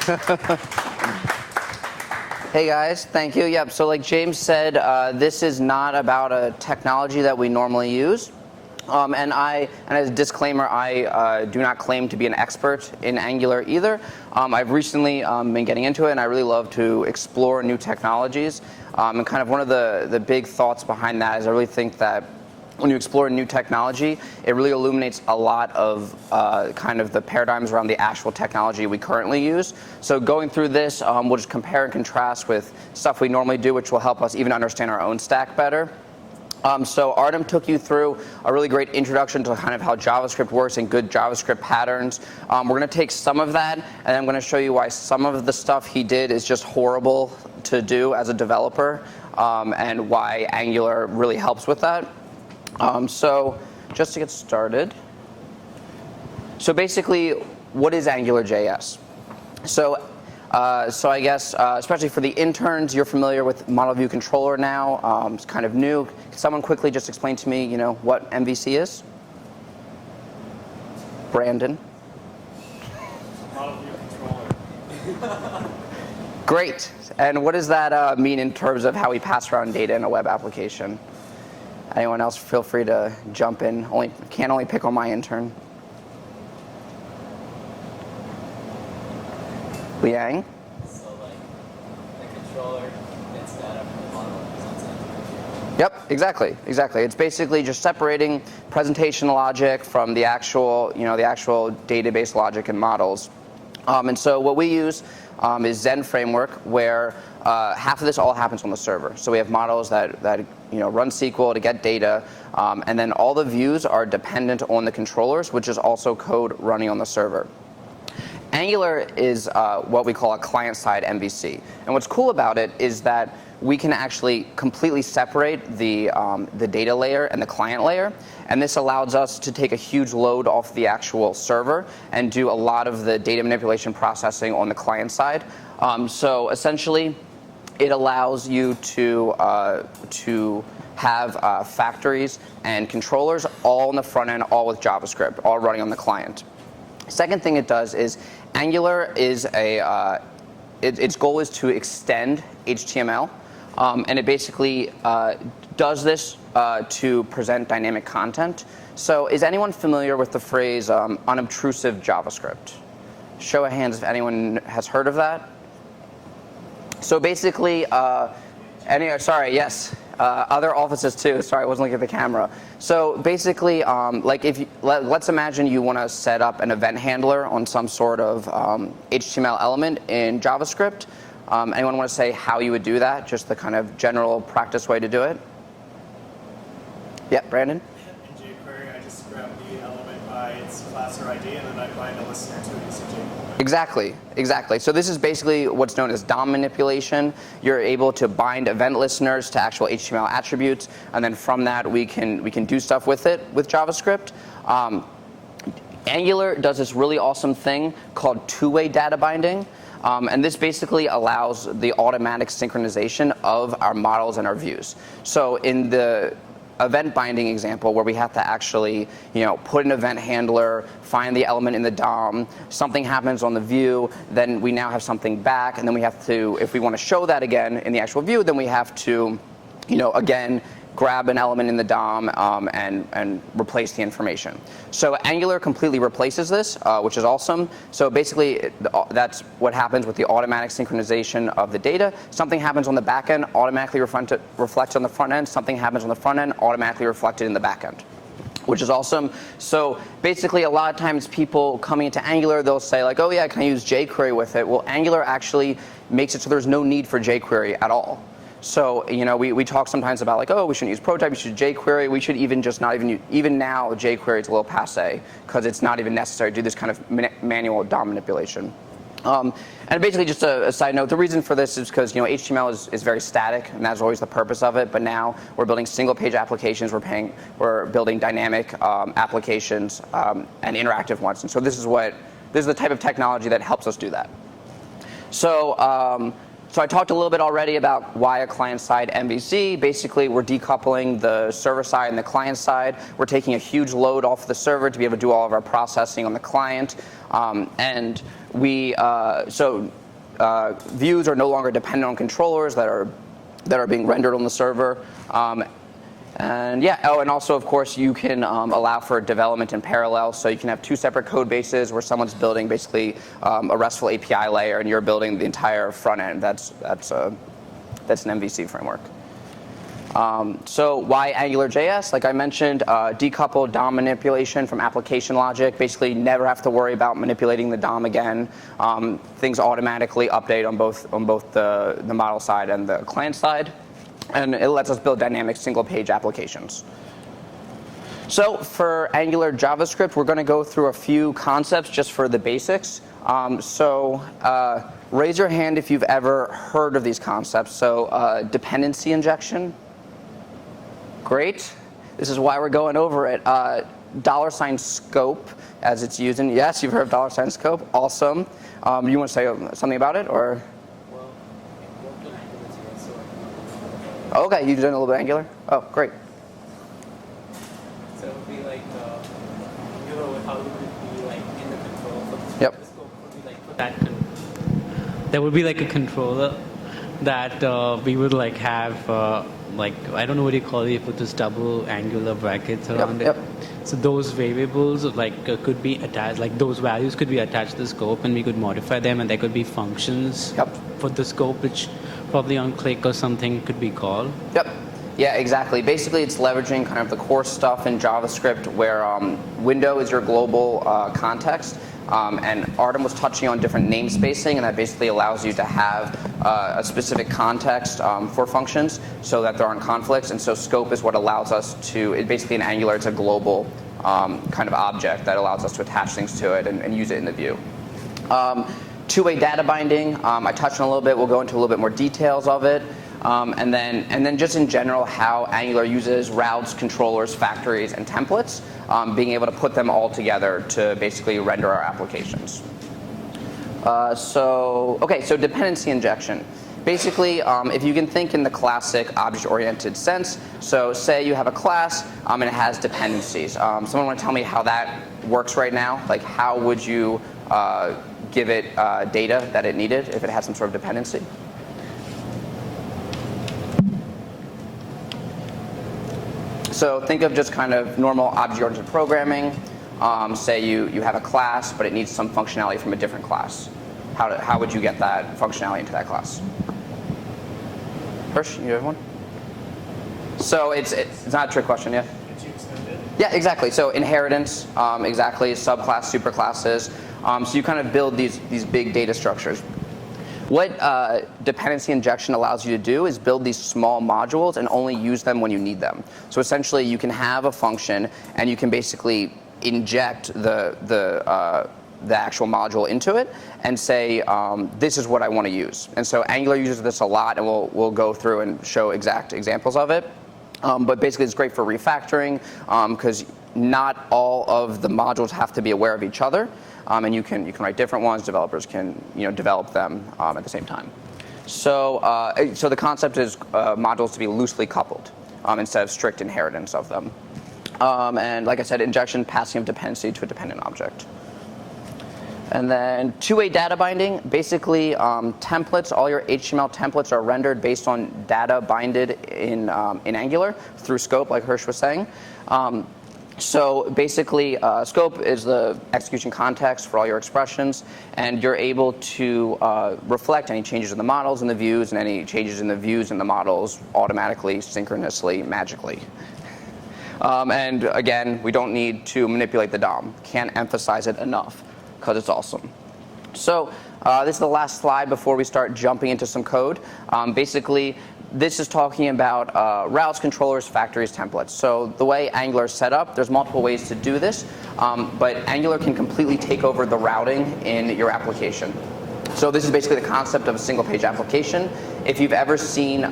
Hey guys, thank you. Yep, so like James said, this is not about a technology that we normally use. And as a disclaimer, I do not claim to be an expert in Angular either. I've recently been getting into it, and I really love to explore new technologies. And kind of one of the big thoughts behind that is I really think that when you explore new technology, it really illuminates a lot of kind of the paradigms around the actual technology we currently use. So going through this, we'll just compare and contrast with stuff we normally do, which will help us even understand our own stack better. So Artem took you through a really great introduction to kind of how JavaScript works and good JavaScript patterns. We're going to take some of that, and I'm going to show you why some of the stuff he did is just horrible to do as a developer, and why Angular really helps with that. So just to get started, so basically, what is Angular.js? So I guess, especially for the interns, you're familiar with Model View Controller now. It's kind of new. Can someone quickly just explain to me, what MVC is? Brandon? Model View Controller. Great. And what does that mean in terms of how we pass around data in a web application? Anyone else, feel free to jump in. Can't only pick on my intern. Liang? So the controller gets data from the model and presents it. Yep, exactly. It's basically just separating presentation logic from the actual, the actual database logic and models. And so what we use is Zen framework, where half of this all happens on the server. So we have models that run SQL to get data, and then all the views are dependent on the controllers, which is also code running on the server. Angular is what we call a client-side MVC. And what's cool about it is that we can actually completely separate the data layer and the client layer. And this allows us to take a huge load off the actual server and do a lot of the data manipulation processing on the client side. So essentially, it allows you to have factories and controllers all in the front end, all with JavaScript, all running on the client. Second thing it does is Angular is its goal is to extend HTML, and it basically does this to present dynamic content. So is anyone familiar with the phrase unobtrusive JavaScript? Show of hands if anyone has heard of that. So basically, other offices too. Sorry, I wasn't looking at the camera. So basically, let's imagine you want to set up an event handler on some sort of HTML element in JavaScript. Anyone want to say how you would do that? Just the kind of general practice way to do it? Yeah, Brandon? In jQuery, I just grab the element by its class or ID, and then I bind a listener to it using jQuery. Exactly. So this is basically what's known as DOM manipulation. You're able to bind event listeners to actual HTML attributes, and then from that we can do stuff with it with JavaScript. Angular does this really awesome thing called two-way data binding. And this basically allows the automatic synchronization of our models and our views. So in the event binding example, where we have to actually put an event handler, find the element in the DOM, something happens on the view, then we now have something back, and then we have to, if we want to show that again in the actual view, then we have to, again, grab an element in the DOM and replace the information. So Angular completely replaces this, which is awesome. So basically, that's what happens with the automatic synchronization of the data. Something happens on the back end, automatically reflects on the front end. Something happens on the front end, automatically reflected in the back end, which is awesome. So basically, a lot of times people coming into Angular, they'll say like, oh yeah, can I use jQuery with it? Well, Angular actually makes it so there's no need for jQuery at all. So, we talk sometimes about like, oh, we shouldn't use prototype, we should jQuery. We should even just not even use, even now jQuery is a little passé because it's not even necessary to do this kind of manual DOM manipulation. And basically, just a side note, the reason for this is because HTML is very static, and that's always the purpose of it. But now we're building single-page applications. We're building dynamic applications and interactive ones. And so this is the type of technology that helps us do that. So I talked a little bit already about why a client-side MVC. Basically, we're decoupling the server side and the client side. We're taking a huge load off the server to be able to do all of our processing on the client. And views are no longer dependent on controllers that are being rendered on the server. And yeah, and also, of course, you can allow for development in parallel. So you can have two separate code bases where someone's building basically a RESTful API layer, and you're building the entire front end. That's an MVC framework. So why Angular.js? Like I mentioned, decouple DOM manipulation from application logic. Basically, never have to worry about manipulating the DOM again. Things automatically update on both the model side and the client side. And it lets us build dynamic single-page applications. So for Angular JavaScript, we're going to go through a few concepts just for the basics. Raise your hand if you've ever heard of these concepts. So dependency injection. Great. This is why we're going over it. $scope, as it's used in. Yes, you've heard of $scope. Awesome. You want to say something about it, or? Okay, you've done a little bit of Angular? Oh, great. So it would be like, how would it be like in the control? Yep. The scope would be like that. There would be like a controller that we would like have, I don't know what you call it, put this double angular brackets around it. Yep. So those variables could be attached, like those values could be attached to the scope, and we could modify them, and there could be functions for the scope, which probably on click or something could be called. Yep. Yeah, exactly. Basically, it's leveraging kind of the core stuff in JavaScript where window is your global context. And Artem was touching on different namespacing, and that basically allows you to have a specific context for functions so that there aren't conflicts. And so scope is what allows us to, basically in Angular, it's a global kind of object that allows us to attach things to it and use it in the view. Two-way data binding, I touched on a little bit. We'll go into a little bit more details of it. And then just in general, how Angular uses routes, controllers, factories, and templates, being able to put them all together to basically render our applications. So dependency injection. Basically, if you can think in the classic object-oriented sense, so say you have a class and it has dependencies. Someone want to tell me how that works right now? Like, how would you give it data that it needed if it had some sort of dependency? So think of just kind of normal object-oriented programming. Say you have a class, but it needs some functionality from a different class. How would you get that functionality into that class? Hirsch, you have one? So it's not a trick question, yeah? Could you extend it? Yeah, exactly. So inheritance, exactly, subclass, superclasses. So you kind of build these big data structures. What dependency injection allows you to do is build these small modules and only use them when you need them. So essentially, you can have a function and you can basically inject the actual module into it and say, this is what I want to use. And so Angular uses this a lot, and we'll go through and show exact examples of it. But basically, it's great for refactoring because not all of the modules have to be aware of each other. And you can write different ones. Developers can develop them at the same time. So the concept is modules to be loosely coupled instead of strict inheritance of them. And like I said, injection, passing of dependency to a dependent object. And then two-way data binding. Basically, templates. All your HTML templates are rendered based on data binded in Angular through scope, like Hirsch was saying. So basically, scope is the execution context for all your expressions, and you're able to reflect any changes in the models and the views, and any changes in the views and the models automatically, synchronously, magically. And again, we don't need to manipulate the DOM. Can't emphasize it enough because it's awesome. So this is the last slide before we start jumping into some code. Basically, this is talking about routes, controllers, factories, templates. So the way Angular is set up, there's multiple ways to do this, but Angular can completely take over the routing in your application. So this is basically the concept of a single-page application. If you've ever seen in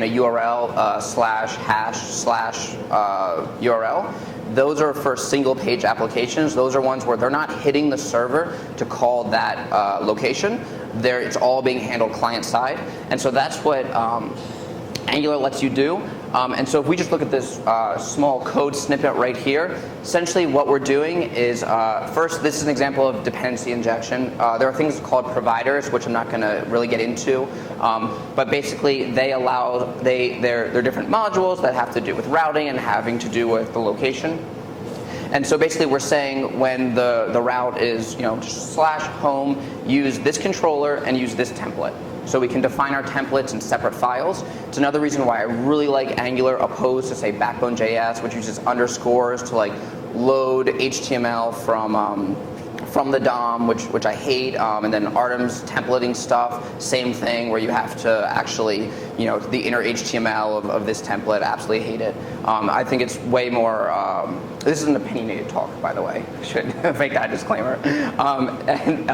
a URL /hash/URL, those are for single-page applications. Those are ones where they're not hitting the server to call that location. It's all being handled client-side. And so that's what Angular lets you do. And so if we just look at this small code snippet right here, essentially what we're doing is, first, this is an example of dependency injection. There are things called providers, which I'm not going to really get into. But basically, they're different modules that have to do with routing and having to do with the location. And so basically we're saying when the route is, just /home, use this controller and use this template. So we can define our templates in separate files. It's another reason why I really like Angular opposed to, say, Backbone.js, which uses underscores to load HTML from the DOM, which I hate, and then Artem's templating stuff, same thing, where you have to actually, the inner HTML of this template, absolutely hate it. I think it's way more, this is an opinionated talk, by the way, I should make that disclaimer. And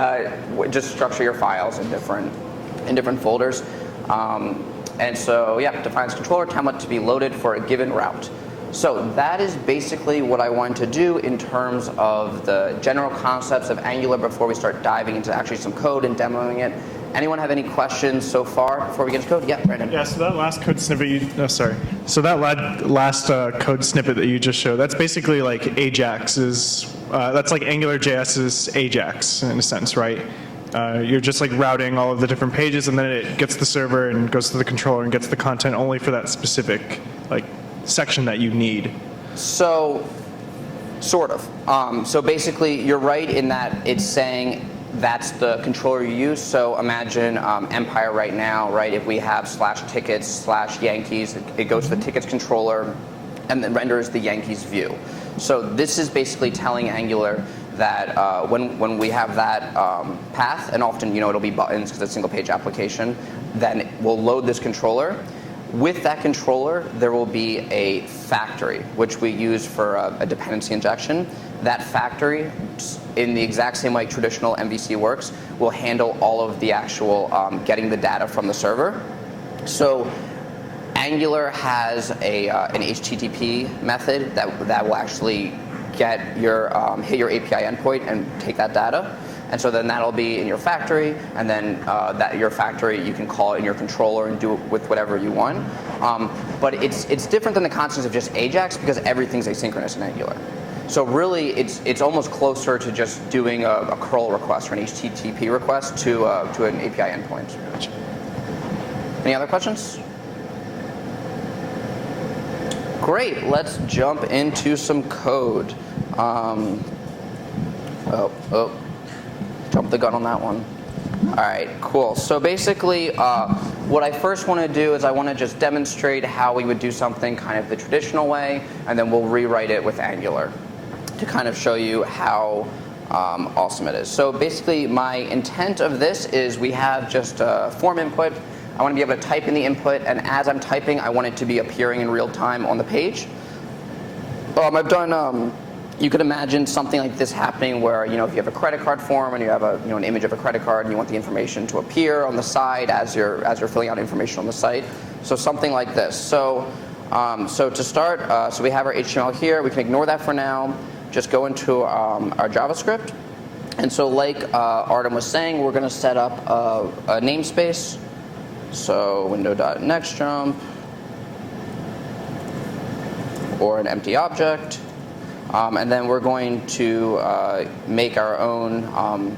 just structure your files in different folders. And so, defines controller template to be loaded for a given route. So that is basically what I wanted to do in terms of the general concepts of Angular before we start diving into actually some code and demoing it. Anyone have any questions so far before we get into code? Yeah, Brandon. Yeah, so that last code snippet So that last code snippet that you just showed, that's basically like Ajax's, that's like Angular.js's Ajax in a sense, right? You're just routing all of the different pages, and then it gets the server and goes to the controller and gets the content only for that specific section that you need. So, sort of. So basically, you're right in that it's saying that's the controller you use. So imagine Empire right now, right? If we have /tickets/Yankees, it goes to the tickets controller and then renders the Yankees view. So this is basically telling Angular that when we have that path, and often it'll be buttons because it's a single page application, then we'll load this controller. With that controller, there will be a factory, which we use for a dependency injection. That factory, in the exact same way traditional MVC works, will handle all of the actual getting the data from the server. So Angular has an HTTP method that will actually get hit your API endpoint and take that data. And so then that'll be in your factory, and then your factory, you can call it in your controller and do it with whatever you want. But it's different than the concepts of just Ajax because everything's asynchronous in Angular. So really, it's almost closer to just doing a curl request or an HTTP request to an API endpoint. Any other questions? Great, let's jump into some code. Jumped the gun on that one. All right, cool. So basically, what I first want to do is I want to just demonstrate how we would do something kind of the traditional way, and then we'll rewrite it with Angular to kind of show you how awesome it is. So basically, my intent of this is we have just a form input. I want to be able to type in the input, and as I'm typing, I want it to be appearing in real time on the page. I've done. You could imagine something like this happening where, if you have a credit card form and you have an image of a credit card and you want the information to appear on the side as you're filling out information on the site. So something like this. So to start, so we have our HTML here. We can ignore that for now. Just go into our JavaScript. And so like Artem was saying, we're going to set up a namespace. So window.nextJump or an empty object. And then we're going to make our own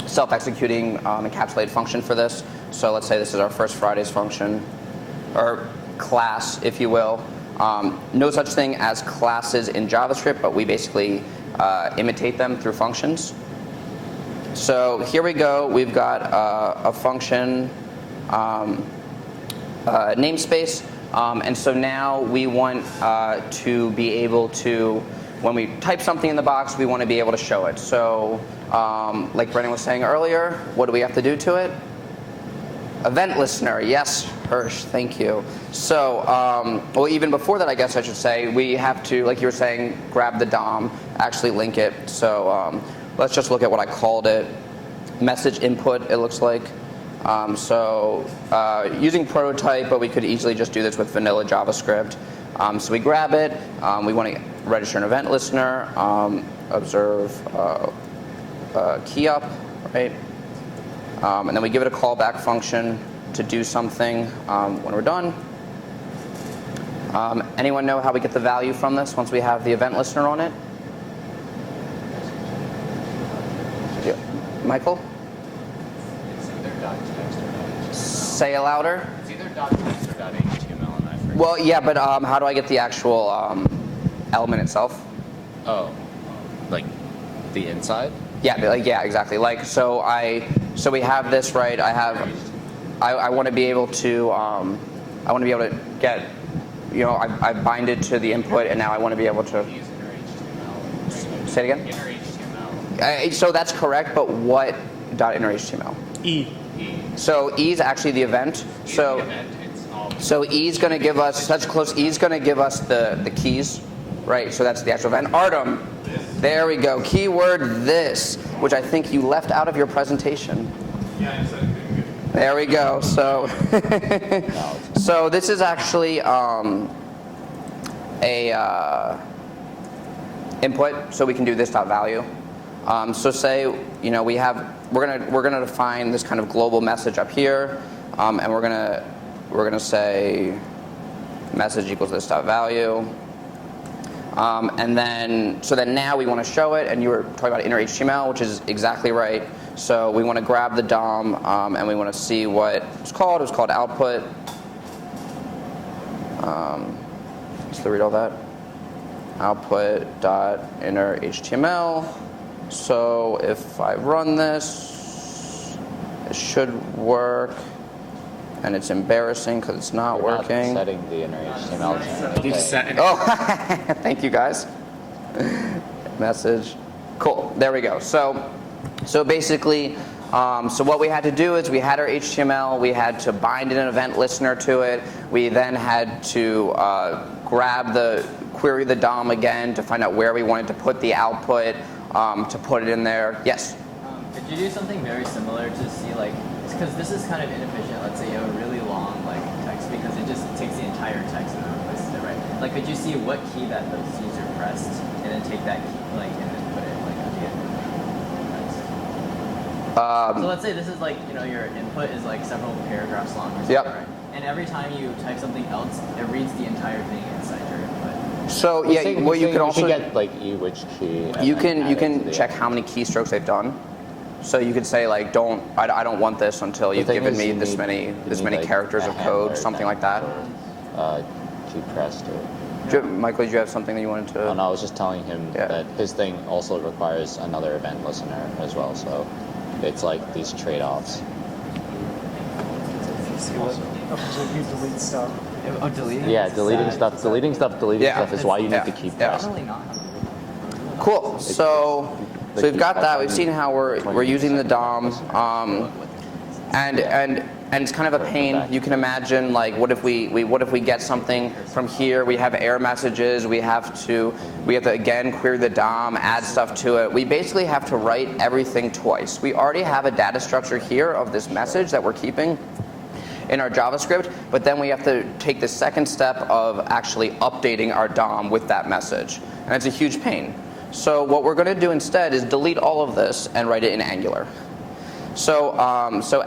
self-executing encapsulated function for this. So let's say this is our first Fridays function, or class, if you will. No such thing as classes in JavaScript, but we basically imitate them through functions. So here we go. We've got a function namespace. And so now we want to be able to, when we type something in the box, we want to be able to show it. So like Brendan was saying earlier, what do we have to do to it? Event listener, yes, Hirsch, thank you. So, well, even before that, I guess I should say, we have to, like you were saying, grab the DOM, actually link it. So let's just look at what I called it. Message input, it looks like. Using prototype, but we could easily just do this with vanilla JavaScript. So we grab it. We want to register an event listener, observe key up, right? And then we give it a callback function to do something when we're done. Anyone know how we get the value from this once we have the event listener on it? Yeah. Michael? It's either .text or Say it louder. It's either .text or .html, and I forget. Well, yeah, but how do I get the actual element itself? Oh, like the inside? Yeah, yeah, exactly. So we have this, right? I want to be able to get, I bind it to the input, and now I want to be able to. Use inner HTML. Say it again. Inner HTML. So that's correct, but what inner HTML? E. So E is actually the event. So E is going to give us E is going to give us the keys, right? So that's the actual event. Artem, there we go. Keyword this, which I think you left out of your presentation. Yeah, I said it couldn't get. There we go. So so this is actually input. So we can do this dot value. So say we're gonna define this kind of global message up here, and we're gonna say message equals this dot value. And then now we want to show it, and you were talking about inner HTML, which is exactly right. So we want to grab the DOM, and we want to see what it's called. It was called output. Let's read all that. Output dot inner HTML. So if I run this, it should work. And it's embarrassing because it's not working. Not setting the inner HTML. You've set it. Oh, thank you guys. Message. Cool. There we go. So basically, so what we had to do is we had our HTML. We had to bind an event listener to it. We then had to query the DOM again to find out where we wanted to put the output, to put it in there. Yes. Could you do something very similar to see because this is kind of inefficient. Let's say you have a really long text because it just takes the entire text and replaces it, right? Could you see what key that the user pressed and then take that key and then put it at the end of the text? So let's say this is your input is several paragraphs long or something, Yep. right? And every time you type something else, it reads the entire thing inside your input. So yeah, well you can also get which key. you can check how many keystrokes they've done. So you could say I don't want this until you've given me this many characters of code, something like that. Key pressed or. Michael, did you have something that you wanted to? Oh, no, I was just telling him that his thing also requires another event listener as well. So it's these trade-offs. You delete stuff. Oh, deleting? Yeah, deleting stuff is why you need to keep pressed. Probably not. Cool. So we've got that. We've seen how we're using the DOM, and it's kind of a pain. You can imagine what if we get something from here? We have error messages. We have to again query the DOM, add stuff to it. We basically have to write everything twice. We already have a data structure here of this message that we're keeping in our JavaScript, but then we have to take the second step of actually updating our DOM with that message, and it's a huge pain. So what we're going to do instead is delete all of this and write it in Angular. So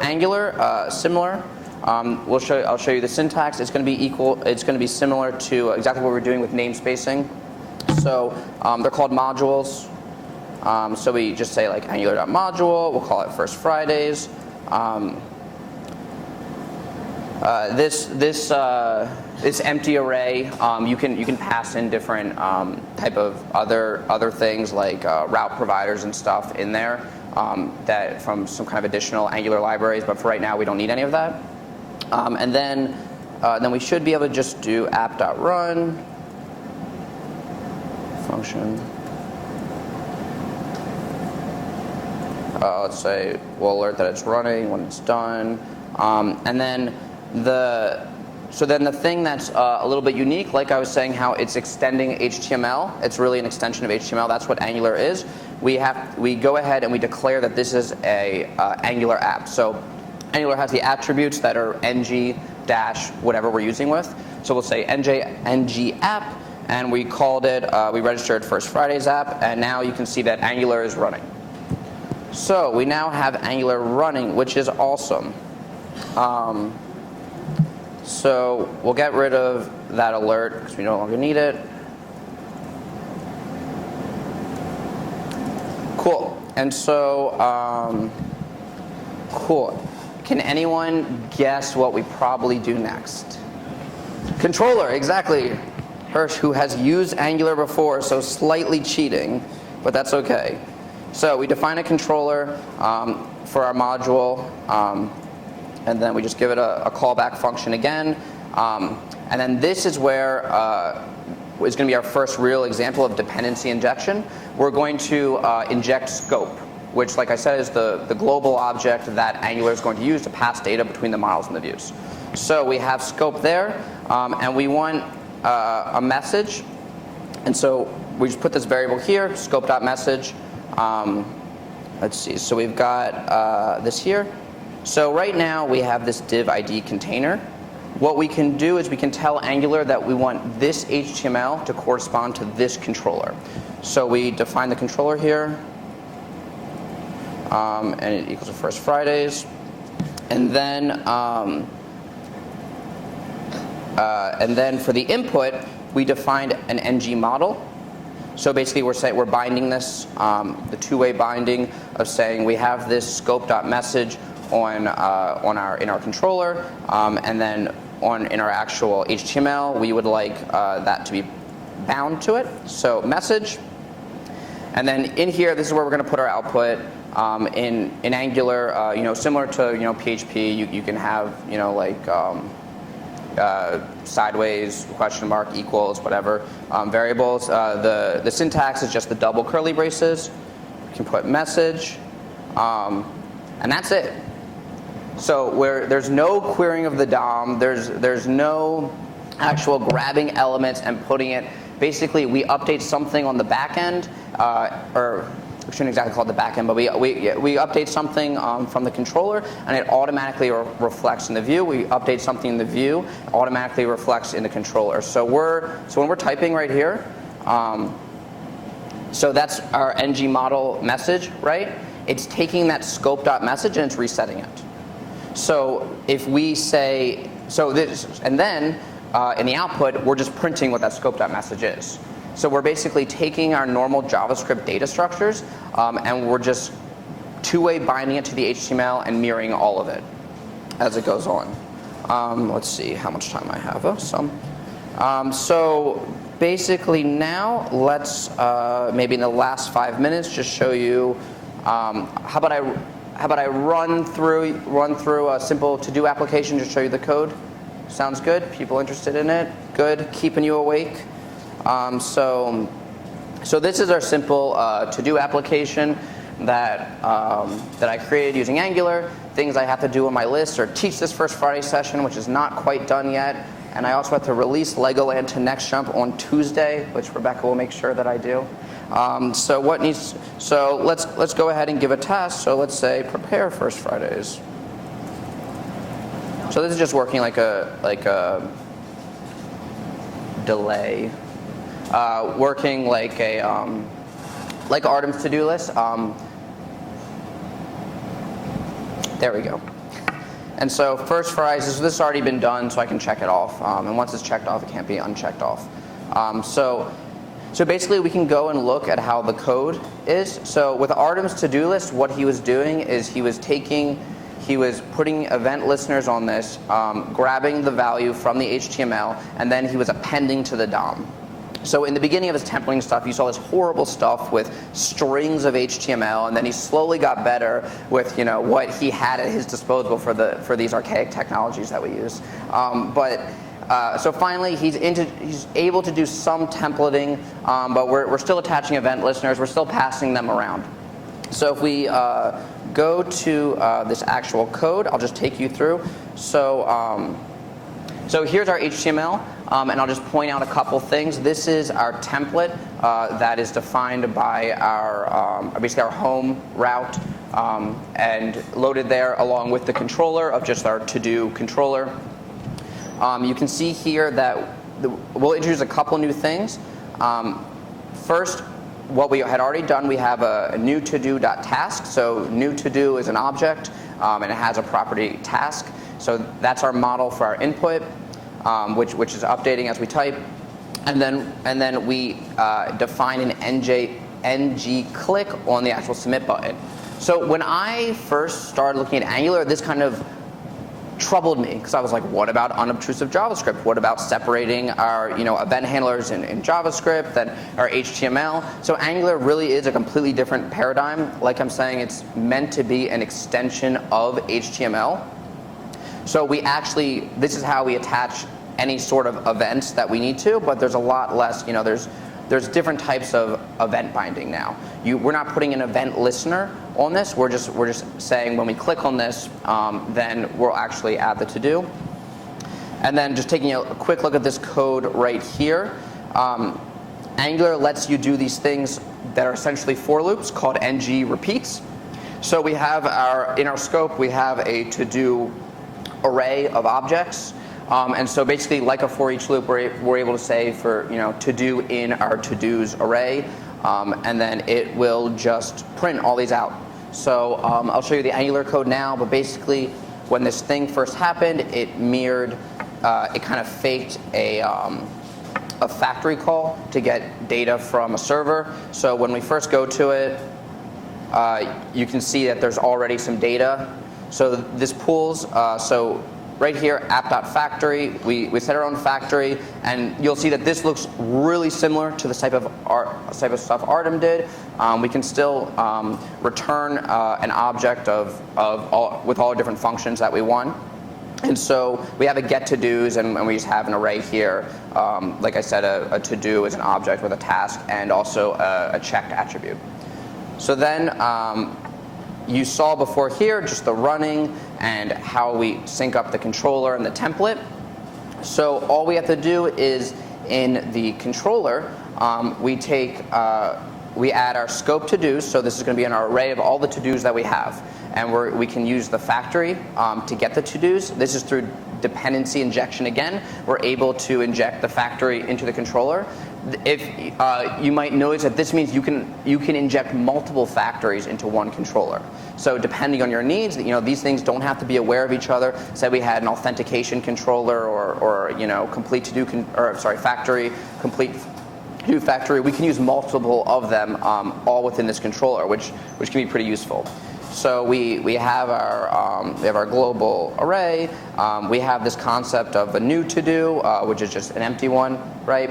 Angular, similar. I'll show you the syntax. It's going to be It's going to be similar to exactly what we're doing with namespacing. So they're called modules. So we just say Angular.module. We'll call it First Fridays. This empty array, you can pass in different type of other things like route providers and stuff in there that from some kind of additional Angular libraries. But for right now, we don't need any of that. And then we should be able to just do app.run function. Let's say we'll alert that it's running when it's done, and then the thing that's a little bit unique, like I was saying, how it's extending HTML. It's really an extension of HTML. That's what Angular is. We go ahead and we declare that this is a Angular app. So Angular has the attributes that are ng dash whatever we're using with. So we'll say ng app, and we called it. We registered First Fridays app, and now you can see that Angular is running. So we now have Angular running, which is awesome. So we'll get rid of that alert because we no longer need it. Cool. And so, cool. Can anyone guess what we probably do next? Controller, exactly. Hirsch, who has used Angular before, so slightly cheating, but that's okay. So we define a controller for our module, and then we just give it a callback function again. And then this is where is going to be our first real example of dependency injection. We're going to inject scope, which, like I said, is the global object that Angular is going to use to pass data between the models and the views. So we have scope there, and we want a message. And so we just put this variable here, scope.message. Let's see, so we've got this here. So right now we have this div ID container. What we can do is we can tell Angular that we want this HTML to correspond to this controller. So we define the controller here, and it equals to First Fridays. And then for the input, we defined an ng model. So basically, we're binding this, the two-way binding of saying we have this scope.message in our controller, and then in our actual HTML, we would like that to be bound to it. So message, and then in here, this is where we're going to put our output. In Angular, similar to PHP, you can have sideways, question mark, equals, whatever variables. The syntax is just the double curly braces. You can put message, and that's it. So there's no querying of the DOM. There's no actual grabbing elements and putting it. Basically, we update something on the back end, or we shouldn't exactly call it the back end, but we update something from the controller, and it automatically reflects in the view. We update something in the view, it automatically reflects in the controller. So when we're typing right here, so that's our ng model message, right? It's taking that scope.message and it's resetting it. So if we say this, and then in the output, we're just printing what that scope.message is. So we're basically taking our normal JavaScript data structures, and we're just two-way binding it to the HTML and mirroring all of it as it goes on. Let's see how much time I have. So basically now, let's maybe in the last 5 minutes just show you. How about I run through a simple to-do application, just show you the code? Sounds good? People interested in it? Good. Keeping you awake? So this is our simple to-do application that I created using Angular. Things I have to do on my list are teach this First Friday session, which is not quite done yet. And I also have to release Legoland to Next Jump on Tuesday, which Rebecca will make sure that I do. So let's go ahead and give a task. So let's say prepare First Fridays. So this is just working like a delay, working like Artem's to-do list. There we go. And so First Fridays, this has already been done, so I can check it off. And once it's checked off, it can't be unchecked off. So basically, we can go and look at how the code is. So with Artem's to-do list, what he was doing is he was putting event listeners on this, grabbing the value from the HTML, and then he was appending to the DOM. So in the beginning of his templating stuff, you saw this horrible stuff with strings of HTML, and then he slowly got better with what he had at his disposal for these archaic technologies that we use. So finally, he's able to do some templating, but we're still attaching event listeners. We're still passing them around. So if we go to this actual code, I'll just take you through. So here's our HTML, and I'll just point out a couple things. This is our template that is defined by basically our home route, and loaded there along with the controller of just our to-do controller. You can see here that we'll introduce a couple new things. First, what we had already done, we have a new to-do.task. So new to-do is an object, and it has a property task. So that's our model for our input. which is updating as we type. And then we define an ng click on the actual submit button. So when I first started looking at Angular, this kind of troubled me because I was like, what about unobtrusive JavaScript? What about separating our event handlers in JavaScript and our HTML? So Angular really is a completely different paradigm. Like I'm saying, it's meant to be an extension of HTML. So this is how we attach any sort of events that we need to, but there's a lot less, there's different types of event binding now. We're not putting an event listener on this. We're just saying when we click on this, then we'll actually add the to-do. And then just taking a quick look at this code right here. Angular lets you do these things that are essentially for loops called ng repeats. So we have in our scope, we have a to-do array of objects. And so basically, like a for each loop, we're able to say for to do in our to dos array, and then it will just print all these out. So I'll show you the Angular code now. But basically, when this thing first happened, it mirrored, it kind of faked a factory call to get data from a server. So when we first go to it, you can see that there's already some data. So this pulls. So right here, app.factory, we set our own factory, and you'll see that this looks really similar to the type of stuff Artem did. We can still return an object with all different functions that we want. And so we have a get to-dos, and we just have an array here. Like I said, a to-do is an object with a task, and also a checked attribute. So then you saw before here just the running and how we sync up the controller and the template. So all we have to do is in the controller, we add our scope to-dos. So this is going to be an array of all the to-dos that we have. And we can use the factory to get the to-dos. This is through dependency injection again. We're able to inject the factory into the controller. If you might notice that this means you can inject multiple factories into one controller. So depending on your needs, these things don't have to be aware of each other. Say we had an authentication controller or complete to-do factory, complete to-do factory. We can use multiple of them all within this controller, which can be pretty useful. So we have our global array. We have this concept of a new to-do, which is just an empty one, right?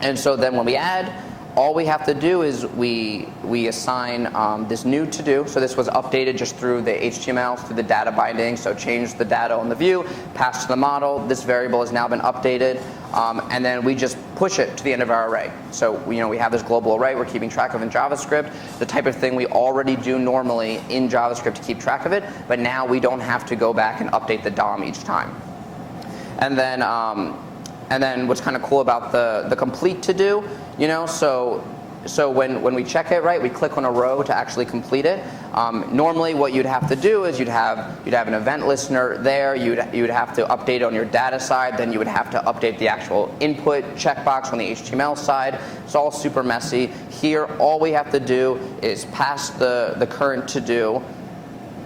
And so then when we add, all we have to do is we assign this new to-do. So this was updated just through the HTML, through the data binding. So change the data on the view, pass to the model. This variable has now been updated. And then we just push it to the end of our array. So we have this global array we're keeping track of in JavaScript, the type of thing we already do normally in JavaScript to keep track of it. But now we don't have to go back and update the DOM each time. And then what's kind of cool about the complete to do, so when we check it, right, we click on a row to actually complete it. Normally, what you'd have to do is you'd have an event listener there. You'd have to update it on your data side. Then you would have to update the actual input checkbox on the HTML side. It's all super messy. Here, all we have to do is pass the current to do.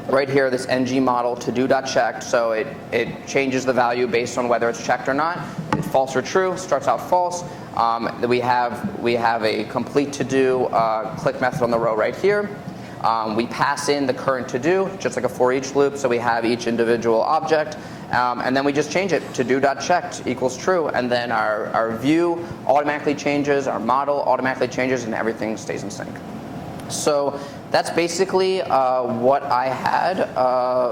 Right here, this ng model to-do.checked, so it changes the value based on whether it's checked or not. It's false or true, starts out false. We have a complete to-do click method on the row right here. We pass in the current to-do, just like a for each loop, so we have each individual object. And then we just change it, to-do.checked equals true, and then our view automatically changes, our model automatically changes, and everything stays in sync. So that's basically what I had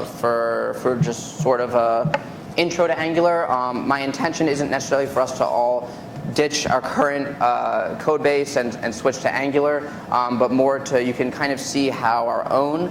for just sort of a intro to Angular. My intention isn't necessarily for us to all ditch our current code base and switch to Angular, but more to you can kind of see how our own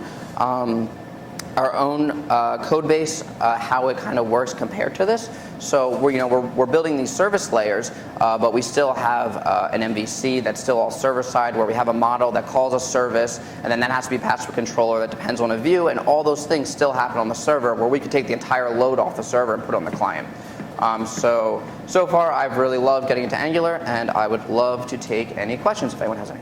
code base, how it kind of works compared to this. So we're building these service layers, but we still have an MVC that's still all server side, where we have a model that calls a service, and then that has to be passed to a controller that depends on a view, and all those things still happen on the server, where we could take the entire load off the server and put it on the client. So far I've really loved getting into Angular, and I would love to take any questions if anyone has any.